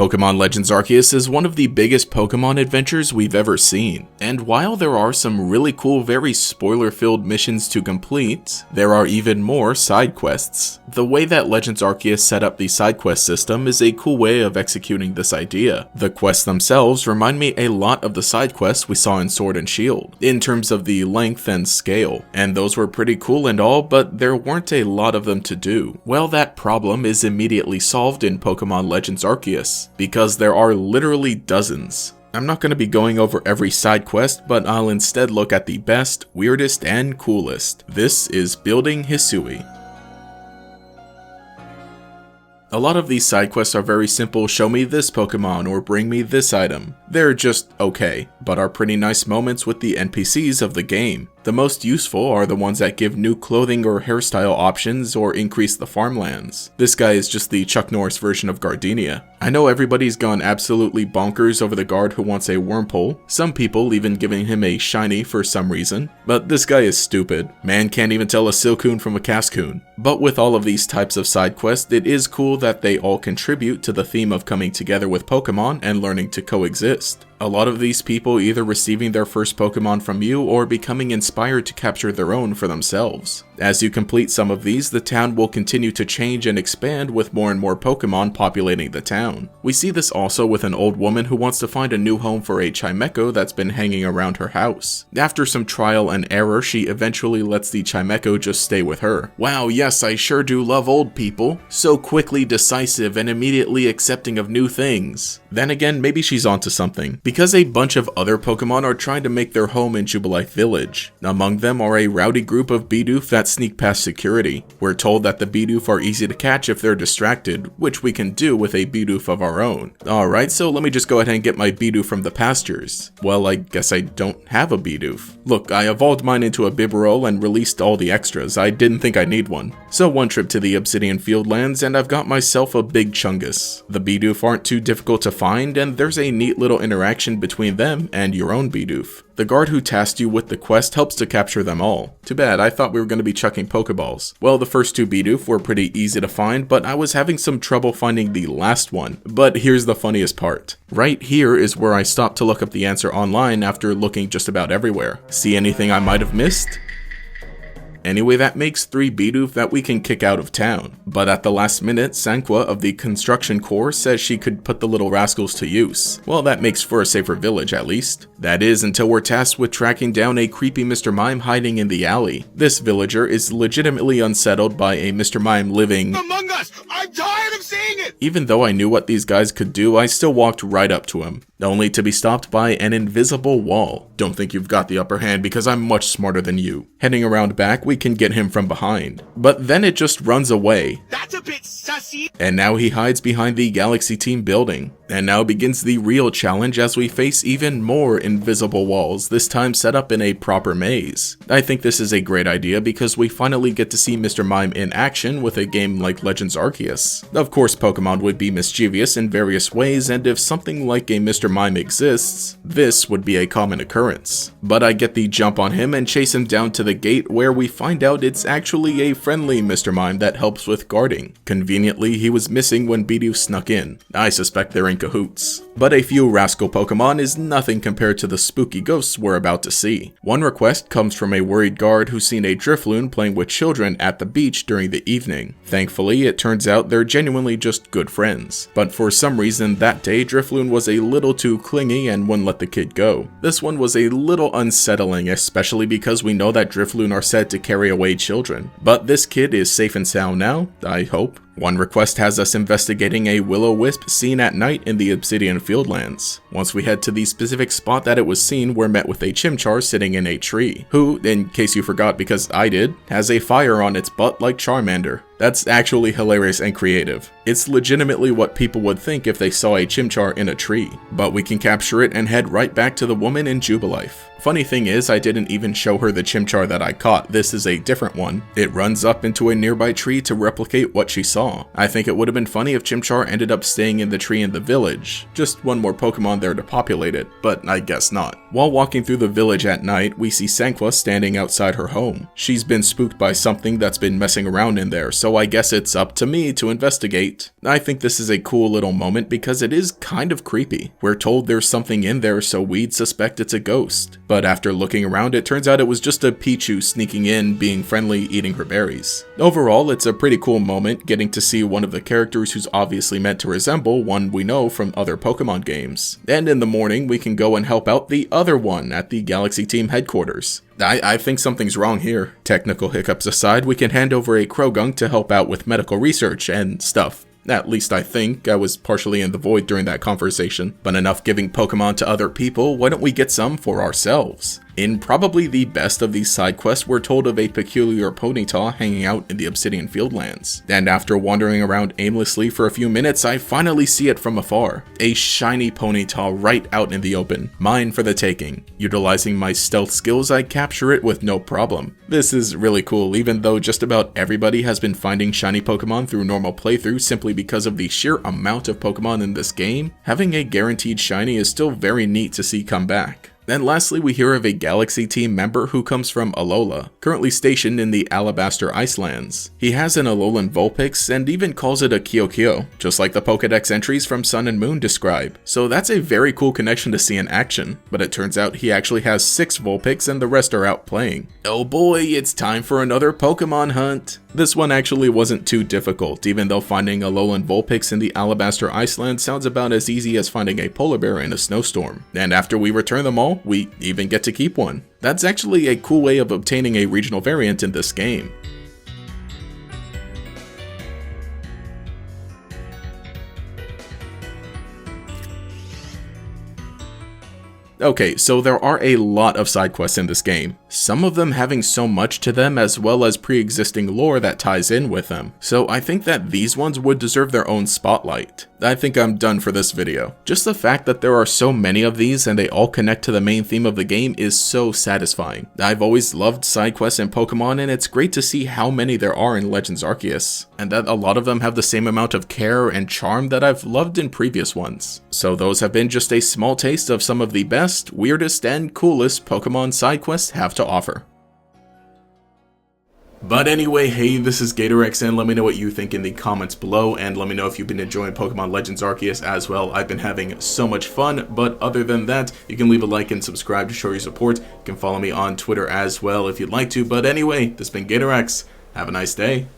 Pokemon Legends Arceus is one of the biggest Pokemon adventures we've ever seen, and while there are some really cool, very spoiler-filled missions to complete, there are even more side quests. The way that Legends Arceus set up the side quest system is a cool way of executing this idea. The quests themselves remind me a lot of the side quests we saw in Sword and Shield, in terms of the length and scale, and those were pretty cool and all, but there weren't a lot of them to do. Well, that problem is immediately solved in Pokemon Legends Arceus, because there are literally dozens. I'm not going to be going over every side quest, but I'll instead look at the best, weirdest, and coolest. This is Building Hisui. A lot of these side quests are very simple, show me this Pokemon or bring me this item. They're just okay, but are pretty nice moments with the NPCs of the game. The most useful are the ones that give new clothing or hairstyle options or increase the farmlands. This guy is just the Chuck Norris version of Gardenia. I know everybody's gone absolutely bonkers over the guard who wants a Wurmple, some people even giving him a shiny for some reason, but this guy is stupid. Man can't even tell a Silcoon from a Cascoon. But with all of these types of side quests, it is cool that they all contribute to the theme of coming together with Pokemon and learning to coexist. A lot of these people either receiving their first Pokemon from you or becoming inspired to capture their own for themselves. As you complete some of these, the town will continue to change and expand with more and more Pokemon populating the town. We see this also with an old woman who wants to find a new home for a Chimecho that's been hanging around her house. After some trial and error, she eventually lets the Chimecho just stay with her. Wow, yes, I sure do love old people. So quickly decisive and immediately accepting of new things. Then again, maybe she's onto something, because a bunch of other Pokemon are trying to make their home in Jubilife Village. Among them are a rowdy group of Bidoof that sneak past security. We're told that the Bidoof are easy to catch if they're distracted, which we can do with a Bidoof of our own. Alright, so let me just go ahead and get my Bidoof from the pastures. Well, I guess I don't have a Bidoof. Look, I evolved mine into a Bibarel and released all the extras. I didn't think I'd need one. So one trip to the Obsidian Fieldlands and I've got myself a big Chungus. The Bidoof aren't too difficult to find, and there's a neat little interaction between them and your own Bidoof. The guard who tasked you with the quest helps to capture them all. Too bad, I thought we were going to be chucking Pokeballs. Well, the first two Bidoof were pretty easy to find, but I was having some trouble finding the last one. But here's the funniest part. Right here is where I stopped to look up the answer online after looking just about everywhere. See anything I might have missed? Anyway, that makes 3 Bidoof that we can kick out of town. But at the last minute, Sanqua of the Construction Corps says she could put the little rascals to use. Well, that makes for a safer village at least. That is, until we're tasked with tracking down a creepy Mr. Mime hiding in the alley. This villager is legitimately unsettled by a Mr. Mime living among us. I'm tired of seeing it! Even though I knew what these guys could do, I still walked right up to him, only to be stopped by an invisible wall. Don't think you've got the upper hand because I'm much smarter than you. Heading around back, we can get him from behind. But then it just runs away. That's a bit sussy. And now he hides behind the Galaxy Team building. And now begins the real challenge as we face even more invisible walls, this time set up in a proper maze. I think this is a great idea because we finally get to see Mr. Mime in action with a game like Legends Arceus. Of course, Pokemon would be mischievous in various ways, and if something like a Mr. Mime exists, this would be a common occurrence. But I get the jump on him and chase him down to the gate, where we find out it's actually a friendly Mr. Mime that helps with guarding. Conveniently, he was missing when Bidoof snuck in. I suspect they're in cahoots. But a few rascal Pokemon is nothing compared to the spooky ghosts we're about to see. One request comes from a worried guard who's seen a Drifloon playing with children at the beach during the evening. Thankfully, it turns out they're genuinely just good friends. But for some reason that day, Drifloon was a little too clingy and wouldn't let the kid go. This one was a little unsettling, especially because we know that Drifloon are said to carry away children. But this kid is safe and sound now, I hope. One request has us investigating a Will-O-Wisp seen at night in the Obsidian Fieldlands. Once we head to the specific spot that it was seen, we're met with a Chimchar sitting in a tree, who, in case you forgot because I did, has a fire on its butt like Charmander. That's actually hilarious and creative. It's legitimately what people would think if they saw a Chimchar in a tree. But we can capture it and head right back to the woman in Jubilife. Funny thing is, I didn't even show her the Chimchar that I caught. This is a different one. It runs up into a nearby tree to replicate what she saw. I think it would have been funny if Chimchar ended up staying in the tree in the village. Just one more Pokemon there to populate it, but I guess not. While walking through the village at night, we see Sanqua standing outside her home. She's been spooked by something that's been messing around in there, so so I guess it's up to me to investigate. I think this is a cool little moment because it is kind of creepy. We're told there's something in there, so we'd suspect it's a ghost. But after looking around, it turns out it was just a Pichu sneaking in, being friendly, eating her berries. Overall, it's a pretty cool moment getting to see one of the characters who's obviously meant to resemble one we know from other Pokemon games. And in the morning, we can go and help out the other one at the Galaxy Team headquarters. I think something's wrong here. Technical hiccups aside, we can hand over a Krogunk to help out with medical research and stuff. At least I think. I was partially in the void during that conversation. But enough giving Pokemon to other people, why don't we get some for ourselves? In probably the best of these side quests, we're told of a peculiar Ponyta hanging out in the Obsidian Fieldlands. And after wandering around aimlessly for a few minutes, I finally see it from afar. A shiny Ponyta right out in the open. Mine for the taking. Utilizing my stealth skills, I capture it with no problem. This is really cool, even though just about everybody has been finding shiny Pokemon through normal playthrough simply because of the sheer amount of Pokemon in this game. Having a guaranteed shiny is still very neat to see come back. Then lastly, we hear of a Galaxy Team member who comes from Alola, currently stationed in the Alabaster Icelands. He has an Alolan Vulpix and even calls it a Kyokyo, just like the Pokedex entries from Sun and Moon describe. So that's a very cool connection to see in action, but it turns out he actually has 6 Vulpix and the rest are out playing. Oh boy, it's time for another Pokemon hunt! This one actually wasn't too difficult, even though finding Alolan Vulpix in the Alabaster Iceland sounds about as easy as finding a polar bear in a snowstorm. And after we return them all, we even get to keep one. That's actually a cool way of obtaining a regional variant in this game. Okay, so there are a lot of side quests in this game, some of them having so much to them as well as pre-existing lore that ties in with them. So I think that these ones would deserve their own spotlight. I think I'm done for this video. Just the fact that there are so many of these and they all connect to the main theme of the game is so satisfying. I've always loved side quests in Pokemon, and it's great to see how many there are in Legends Arceus, and that a lot of them have the same amount of care and charm that I've loved in previous ones. So those have been just a small taste of some of the best, weirdest, and coolest Pokemon side quests have to offer. But anyway, hey, this is GatorXN. Let me know what you think in the comments below, and let me know if you've been enjoying Pokemon Legends Arceus as well. I've been having so much fun, but other than that, you can leave a like and subscribe to show your support. You can follow me on Twitter as well if you'd like to. But anyway, this has been GatorX. Have a nice day.